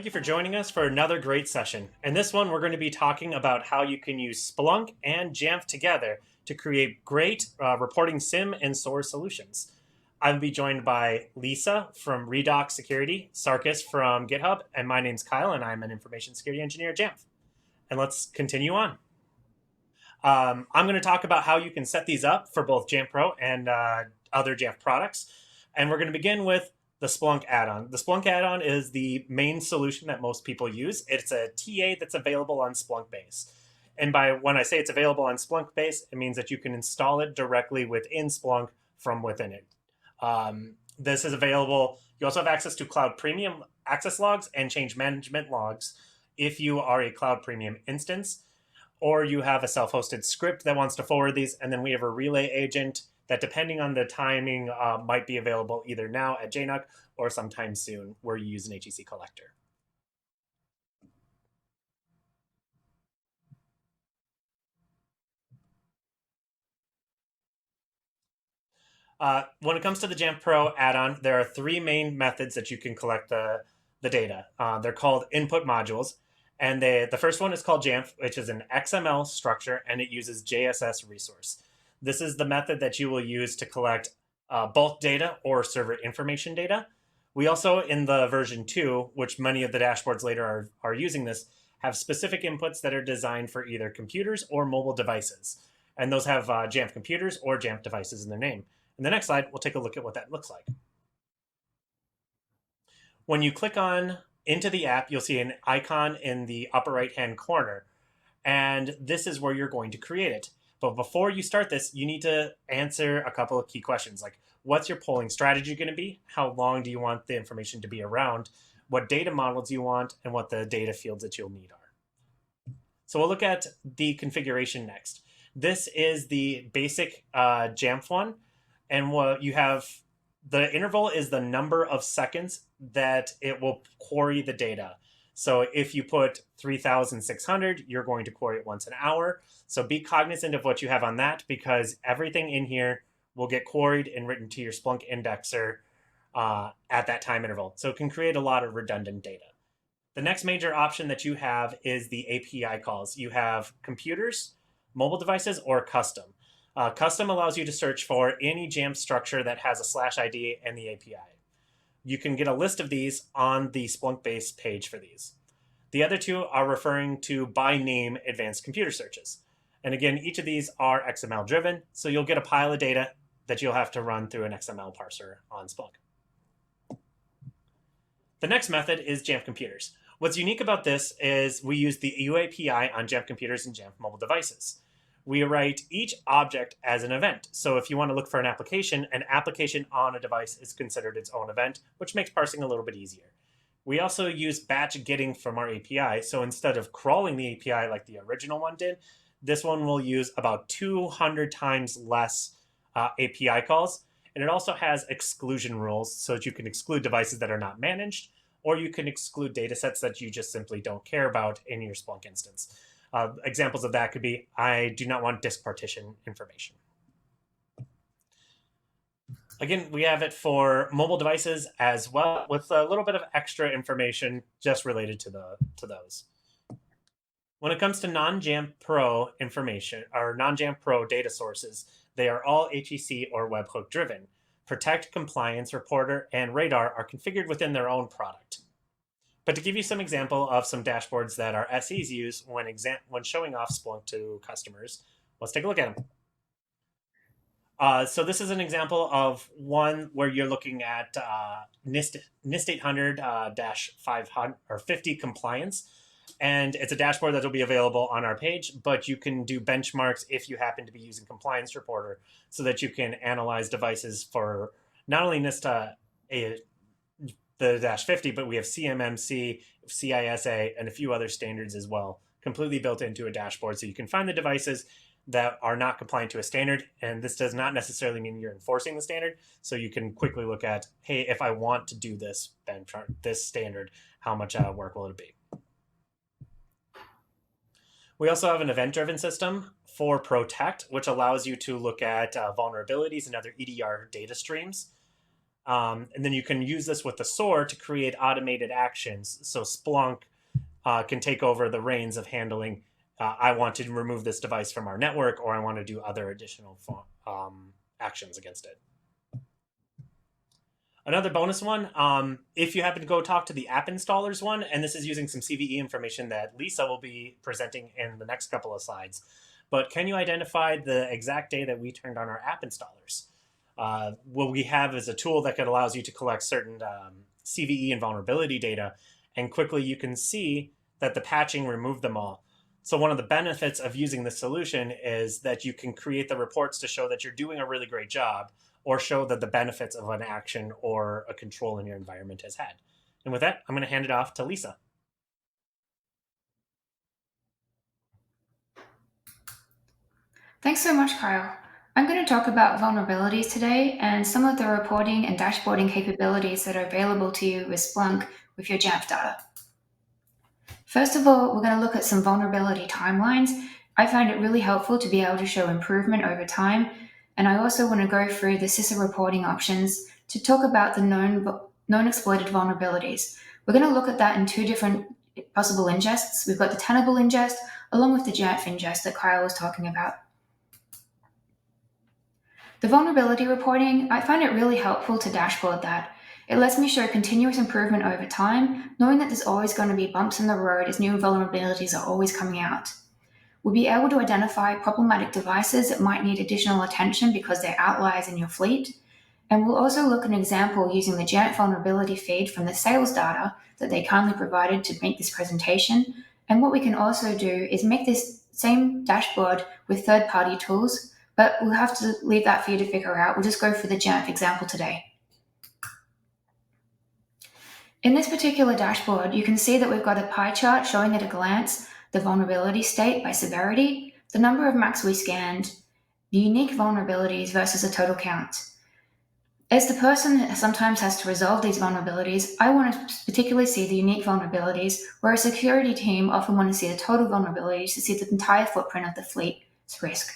Thank you for joining us for another great session. In this one, we're going to be talking about how you can use Splunk and Jamf together to create great reporting SIEM and SOAR solutions. I'll be joined by Lisa from Redox Security, Sarkis from GitHub, and my name's Kyle, and I'm an information security engineer at Jamf. And let's continue on. I'm going to talk about how you can set these up for both Jamf Pro and other Jamf products. And we're going to begin with the Splunk Addon. The Splunk Addon is the main solution that most people use. It's a TA that's available on Splunk Base. And when I say it's available on Splunk Base, it means that you can install it directly within Splunk from within it. This is available. You also have access to Cloud Premium access logs and change management logs if you are a Cloud Premium instance, or you have a self-hosted script that wants to forward these. And then we have a relay agent that, depending on the timing, might be available either now at JNUC or sometime soon where you use an HEC collector. When it comes to the Jamf Pro add-on, there are three main methods that you can collect the data. They're called input modules. And the first one is called Jamf, which is an XML structure, and it uses JSS resource. This is the method that you will use to collect bulk data or server information data. We also, in the version 2, which many of the dashboards later are using this, have specific inputs that are designed for either computers or mobile devices. And those have Jamf computers or Jamf devices in their name. In the next slide, we'll take a look at what that looks like. When you click on into the app, you'll see an icon in the upper right-hand corner. And this is where you're going to create it. But before you start this, you need to answer a couple of key questions, like what's your polling strategy going to be? How long do you want the information to be around? What data models you want, and what the data fields that you'll need are. So we'll look at the configuration next. This is the basic Jamf one. And what you have, the interval is the number of seconds that it will query the data. So if you put 3,600, you're going to query it once an hour. So be cognizant of what you have on that, because everything in here will get queried and written to your Splunk indexer at that time interval. So it can create a lot of redundant data. The next major option that you have is the API calls. You have computers, mobile devices, or custom. Custom allows you to search for any Jamf structure that has a /ID and the API. You can get a list of these on the Splunk base page for these. The other two are referring to by name advanced computer searches. And again, each of these are XML driven, so you'll get a pile of data that you'll have to run through an XML parser on Splunk. The next method is Jamf computers. What's unique about this is we use the UAPI on Jamf computers and Jamf mobile devices. We write each object as an event. So if you want to look for an application on a device is considered its own event, which makes parsing a little bit easier. We also use batch getting from our API. So instead of crawling the API like the original one did, this one will use about 200 times less API calls. And it also has exclusion rules so that you can exclude devices that are not managed, or you can exclude data sets that you just simply don't care about in your Splunk instance. Examples of that could be, I do not want disk partition information. Again, we have it for mobile devices as well, with a little bit of extra information just related to those. When it comes to non-Jamf Pro information, or non-Jamf Pro data sources, they are all HEC or webhook driven. Protect, Compliance, Reporter, and Radar are configured within their own product. But to give you some example of some dashboards that our SEs use when showing off Splunk to customers, let's take a look at them. So this is an example of one where you're looking at NIST 800-500 or 50 compliance. And it's a dashboard that will be available on our page, but you can do benchmarks if you happen to be using Compliance Reporter so that you can analyze devices for not only NIST the -50, but we have CMMC, CISA, and a few other standards as well, completely built into a dashboard. So you can find the devices that are not compliant to a standard. And this does not necessarily mean you're enforcing the standard. So you can quickly look at, hey, if I want to do this benchmark, this standard, how much work will it be? We also have an event-driven system for Protect, which allows you to look at vulnerabilities and other EDR data streams. And then you can use this with the SOAR to create automated actions. So Splunk can take over the reins of handling, I want to remove this device from our network, or I want to do other additional actions against it. Another bonus one, if you happen to go talk to the app installers one, and this is using some CVE information that Lisa will be presenting in the next couple of slides, but can you identify the exact day that we turned on our app installers? What we have is a tool that allows you to collect certain CVE and vulnerability data, and quickly you can see that the patching removed them all. So one of the benefits of using this solution is that you can create the reports to show that you're doing a really great job, or show that the benefits of an action or a control in your environment has had. And with that, I'm going to hand it off to Lisa. Thanks so much, Kyle. I'm going to talk about vulnerabilities today and some of the reporting and dashboarding capabilities that are available to you with Splunk with your Jamf data. First of all, we're going to look at some vulnerability timelines. I find it really helpful to be able to show improvement over time, and I also want to go through the CISA reporting options to talk about the known exploited vulnerabilities. We're going to look at that in two different possible ingests. We've got the Tenable ingest along with the Jamf ingest that Kyle was talking about. The vulnerability reporting, I find it really helpful to dashboard that. It lets me show continuous improvement over time, knowing that there's always going to be bumps in the road as new vulnerabilities are always coming out. We'll be able to identify problematic devices that might need additional attention because they're outliers in your fleet. And we'll also look at an example using the Jamf vulnerability feed from the sales data that they kindly provided to make this presentation. And what we can also do is make this same dashboard with third-party tools, but we'll have to leave that for you to figure out. We'll just go for the Jamf example today. In this particular dashboard, you can see that we've got a pie chart showing at a glance the vulnerability state by severity, the number of Macs we scanned, the unique vulnerabilities versus the total count. As the person sometimes has to resolve these vulnerabilities, I want to particularly see the unique vulnerabilities, where a security team often want to see the total vulnerabilities to see the entire footprint of the fleet's risk.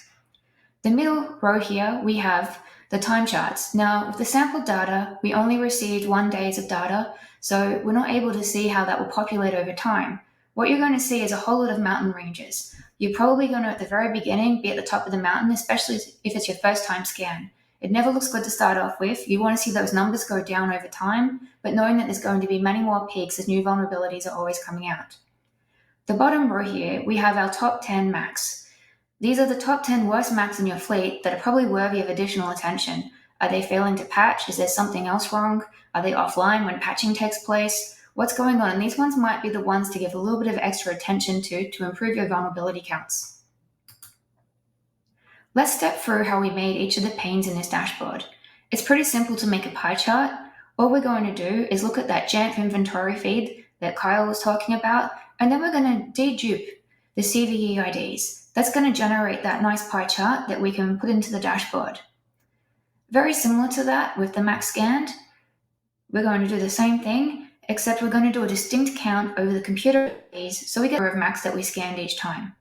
The middle row here, we have the time charts. Now, with the sample data, we only received 1 day of data, so we're not able to see how that will populate over time. What you're going to see is a whole lot of mountain ranges. You're probably going to, at the very beginning, be at the top of the mountain, especially if it's your first time scan. It never looks good to start off with. You want to see those numbers go down over time, but knowing that there's going to be many more peaks as new vulnerabilities are always coming out. The bottom row here, we have our top 10 Macs. These are the top 10 worst Macs in your fleet that are probably worthy of additional attention. Are they failing to patch? Is there something else wrong? Are they offline when patching takes place? What's going on? And these ones might be the ones to give a little bit of extra attention to improve your vulnerability counts. Let's step through how we made each of the panes in this dashboard. It's pretty simple to make a pie chart. All we're going to do is look at that Jamf inventory feed that Kyle was talking about, and then we're going to dedupe the CVE IDs. That's going to generate that nice pie chart that we can put into the dashboard. Very similar to that with the Mac scanned, we're going to do the same thing, except we're going to do a distinct count over the computer IDs so we get the number of Macs that we scanned each time.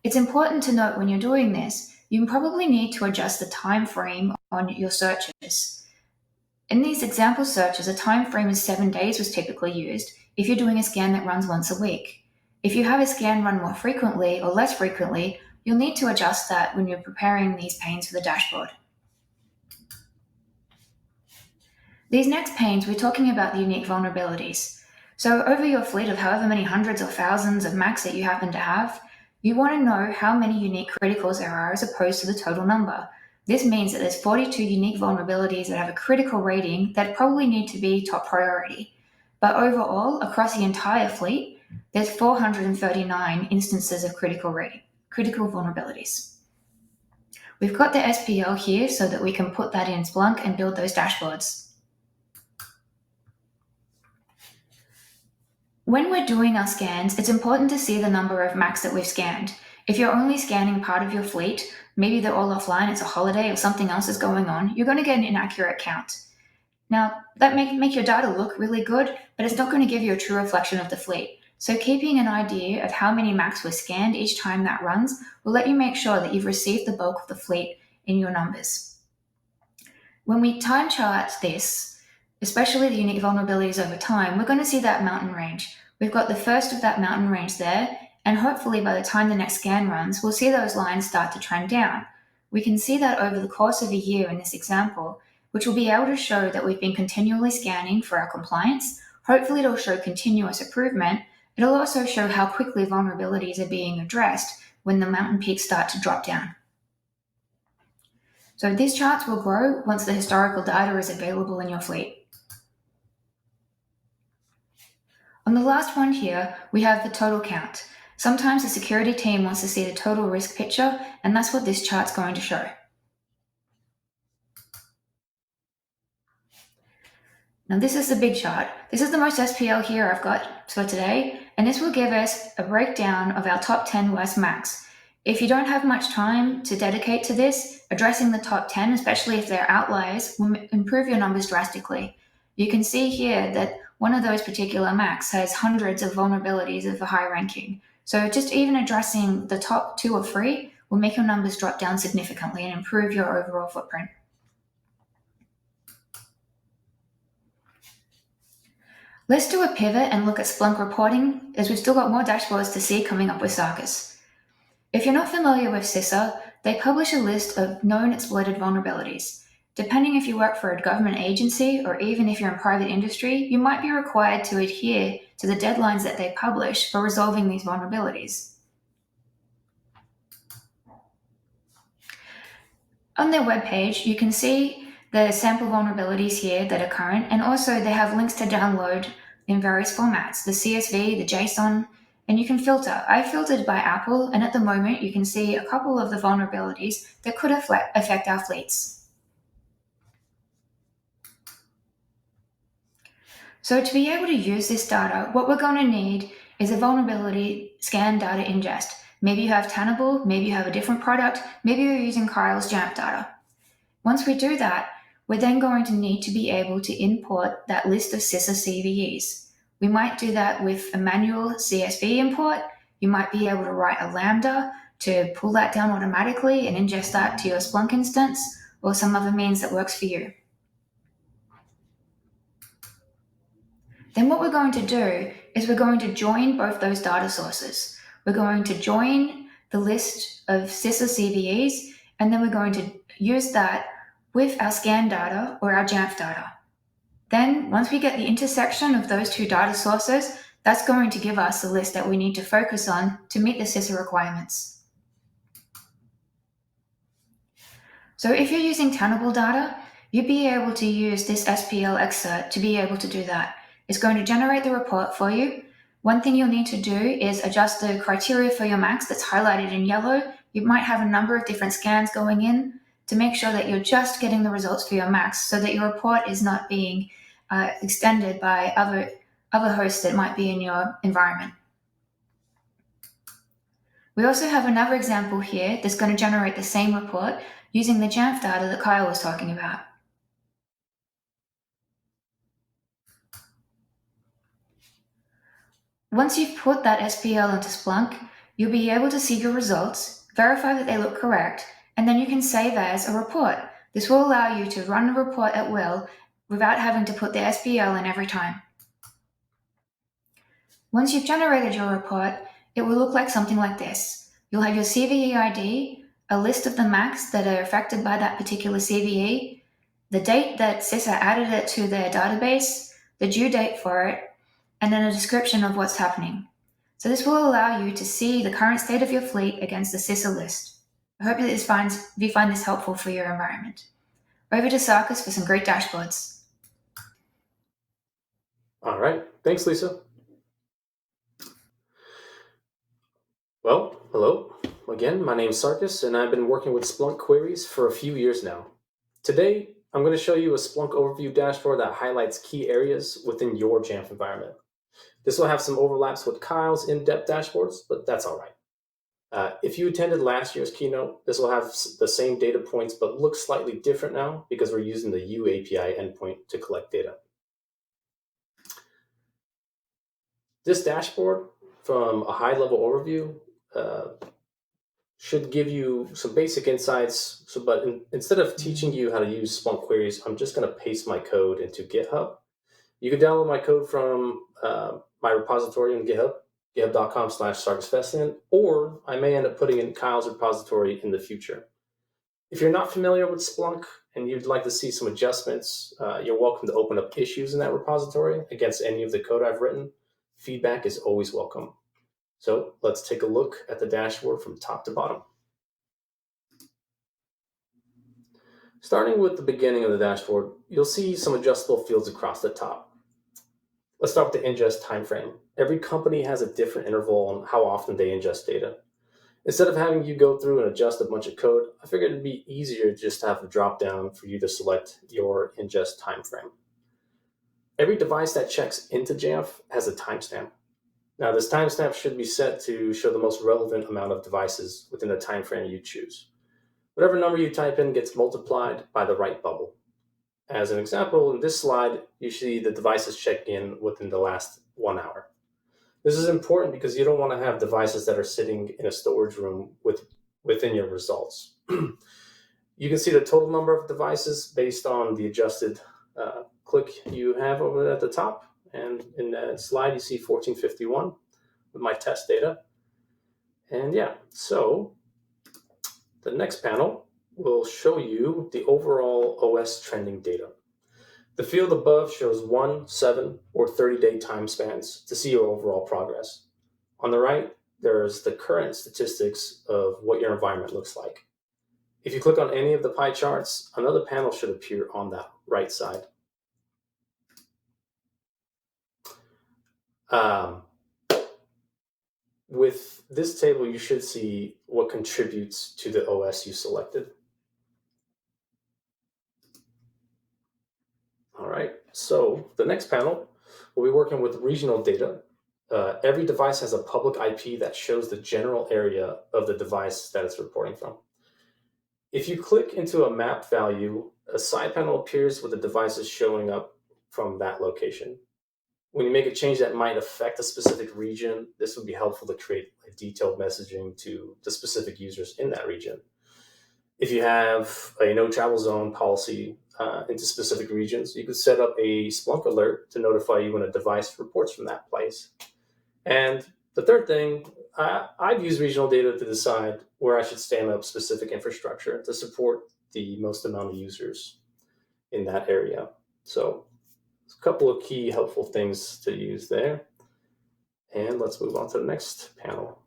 It's important to note when you're doing this, you probably need to adjust the time frame on your searches. In these example searches, a time frame of 7 days was typically used if you're doing a scan that runs once a week. If you have a scan run more frequently or less frequently, you'll need to adjust that when you're preparing these panes for the dashboard. These next panes, we're talking about the unique vulnerabilities. So over your fleet of however many hundreds or thousands of Macs that you happen to have, you want to know how many unique criticals there are as opposed to the total number. This means that there's 42 unique vulnerabilities that have a critical rating that probably need to be top priority. But overall, across the entire fleet, there's 439 instances of critical vulnerabilities. We've got the SPL here so that we can put that in Splunk and build those dashboards. When we're doing our scans, it's important to see the number of Macs that we've scanned. If you're only scanning part of your fleet, maybe they're all offline, it's a holiday or something else is going on, you're going to get an inaccurate count. Now, that may make your data look really good, but it's not going to give you a true reflection of the fleet. So keeping an idea of how many Macs were scanned each time that runs will let you make sure that you've received the bulk of the fleet in your numbers. When we time chart this, especially the unique vulnerabilities over time, we're going to see that mountain range. We've got the first of that mountain range there, and hopefully by the time the next scan runs, we'll see those lines start to trend down. We can see that over the course of a year in this example, which will be able to show that we've been continually scanning for our compliance. Hopefully it'll show continuous improvement. It'll also show how quickly vulnerabilities are being addressed when the mountain peaks start to drop down. So these charts will grow once the historical data is available in your fleet. On the last one here, we have the total count. Sometimes the security team wants to see the total risk picture, and that's what this chart's going to show. Now this is the big chart. This is the most SPL here I've got for today, and this will give us a breakdown of our top 10 worst Macs. If you don't have much time to dedicate to this, addressing the top 10, especially if they're outliers, will improve your numbers drastically. You can see here that one of those particular Macs has hundreds of vulnerabilities of a high ranking. So just even addressing the top 2 or 3 will make your numbers drop down significantly and improve your overall footprint. Let's do a pivot and look at Splunk reporting, as we've still got more dashboards to see coming up with SARkis. If you're not familiar with CISA, they publish a list of known exploited vulnerabilities. Depending if you work for a government agency or even if you're in private industry, you might be required to adhere to the deadlines that they publish for resolving these vulnerabilities. On their webpage, you can see the sample vulnerabilities here that are current, and also they have links to download in various formats, the CSV, the JSON, and you can filter. I filtered by Apple, and at the moment you can see a couple of the vulnerabilities that could affect our fleets. So to be able to use this data, what we're going to need is a vulnerability scan data ingest. Maybe you have Tenable, maybe you have a different product, maybe you're using Kyle's Jamf data. Once we do that, we're then going to need to be able to import that list of CISA CVEs. We might do that with a manual CSV import. You might be able to write a Lambda to pull that down automatically and ingest that to your Splunk instance, or some other means that works for you. Then what we're going to do is we're going to join both those data sources. We're going to join the list of CISA CVEs, and then we're going to use that with our scan data or our Jamf data. Then, once we get the intersection of those two data sources, that's going to give us the list that we need to focus on to meet the CISA requirements. So if you're using Tenable data, you'd be able to use this SPL excerpt to be able to do that. It's going to generate the report for you. One thing you'll need to do is adjust the criteria for your Macs that's highlighted in yellow. You might have a number of different scans going in to make sure that you're just getting the results for your Macs so that your report is not being extended by other hosts that might be in your environment. We also have another example here that's going to generate the same report using the Jamf data that Kyle was talking about. Once you've put that SPL into Splunk, you'll be able to see your results, verify that they look correct, and then you can save as a report. This will allow you to run the report at will without having to put the SPL in every time. Once you've generated your report, it will look like something like this. You'll have your CVE ID, a list of the Macs that are affected by that particular CVE, the date that CISA added it to their database, the due date for it, and then a description of what's happening. So this will allow you to see the current state of your fleet against the CISA list. I hope that you find this helpful for your environment. Over to SARkis for some great dashboards. All right. Thanks, Lisa. Well, hello. Again, my name is SARkis, and I've been working with Splunk queries for a few years now. Today, I'm going to show you a Splunk overview dashboard that highlights key areas within your Jamf environment. This will have some overlaps with Kyle's in-depth dashboards, but that's all right. If you attended last year's keynote, this will have the same data points, but look slightly different now because we're using the UAPI endpoint to collect data. This dashboard, from a high-level overview, should give you some basic insights. Instead of teaching you how to use Splunk queries, I'm just going to paste my code into GitHub. You can download my code from my repository on GitHub, github.com/sarkisfestian, or I may end up putting in Kyle's repository in the future. If you're not familiar with Splunk and you'd like to see some adjustments, you're welcome to open up issues in that repository against any of the code I've written. Feedback is always welcome. So let's take a look at the dashboard from top to bottom. Starting with the beginning of the dashboard, you'll see some adjustable fields across the top. Let's start with the ingest timeframe. Every company has a different interval on how often they ingest data. Instead of having you go through and adjust a bunch of code, I figured it'd be easier just to have a drop down for you to select your ingest timeframe. Every device that checks into Jamf has a timestamp. Now, this timestamp should be set to show the most relevant amount of devices within the time frame you choose. Whatever number you type in gets multiplied by the right bubble. As an example, in this slide, you see the devices check in within the last 1 hour. This is important because you don't want to have devices that are sitting in a storage room within your results. You can see the total number of devices based on the adjusted click you have over at the top. And in that slide, you see 1451 with my test data. And yeah, so the next panel will show you the overall OS trending data. The field above shows 1, 7, or 30-day time spans to see your overall progress. On the right, there's the current statistics of what your environment looks like. If you click on any of the pie charts, another panel should appear on that right side. With this table, you should see what contributes to the OS you selected. All right, so the next panel, we'll be working with regional data. Every device has a public IP that shows the general area of the device that it's reporting from. If you click into a map value, a side panel appears with the devices showing up from that location. When you make a change that might affect a specific region, this would be helpful to create detailed messaging to the specific users in that region. If you have a no travel zone policy into specific regions, you could set up a Splunk alert to notify you when a device reports from that place. And the third thing, I've used regional data to decide where I should stand up specific infrastructure to support the most amount of users in that area. So a couple of key helpful things to use there. And let's move on to the next panel.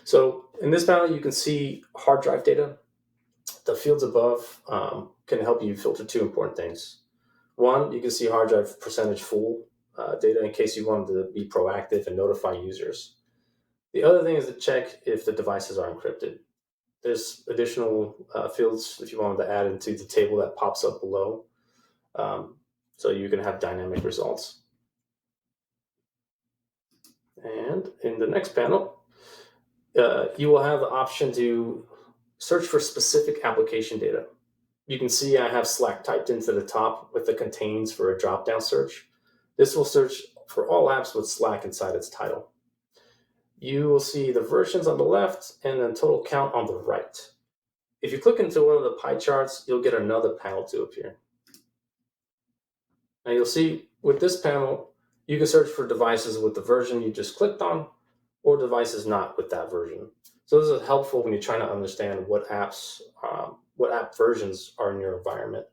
So in this panel, you can see hard drive data. The fields above can help you filter two important things. One, you can see hard drive percentage full data in case you wanted to be proactive and notify users. The other thing is to check if the devices are encrypted. There's additional fields if you wanted to add into the table that pops up below. So you can have dynamic results. And in the next panel, you will have the option to search for specific application data. You can see I have Slack typed into the top with the contains for a drop-down search. This will search for all apps with Slack inside its title. You will see the versions on the left and then total count on the right. If you click into one of the pie charts, you'll get another panel to appear. Now you'll see with this panel, you can search for devices with the version you just clicked on or devices not with that version. So this is helpful when you're trying to understand what app versions are in your environment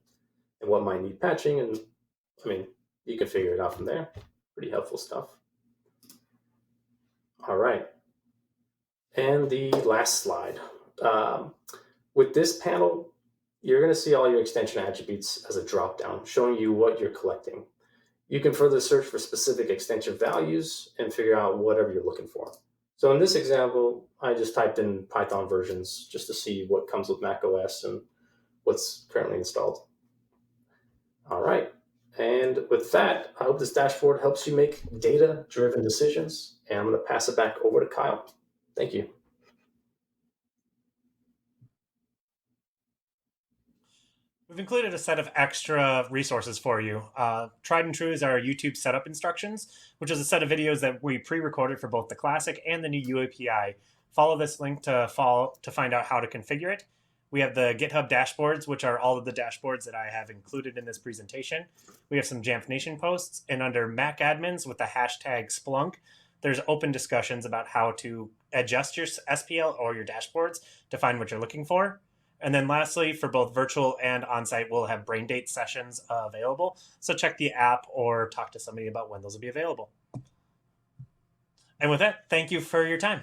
and what might need patching. And I mean, you can figure it out from there. Pretty helpful stuff. All right. And the last slide. With this panel, you're going to see all your extension attributes as a dropdown, showing you what you're collecting. You can further search for specific extension values and figure out whatever you're looking for. So in this example, I just typed in Python versions just to see what comes with macOS and what's currently installed. All right. And with that, I hope this dashboard helps you make data-driven decisions. And I'm going to pass it back over to Kyle. Thank you. We've included a set of extra resources for you. Tried and True is our YouTube setup instructions, which is a set of videos that we pre-recorded for both the classic and the new UAPI Follow this link to find out how to configure it. We have the GitHub dashboards, which are all of the dashboards that I have included in this presentation. We have some Jamf Nation posts, and under Mac admins with the hashtag Splunk, there's open discussions about how to adjust your SPL or your dashboards to find what you're looking for. And then lastly, for both virtual and on-site, we'll have brain date sessions available. So check the app or talk to somebody about when those will be available. And with that, thank you for your time.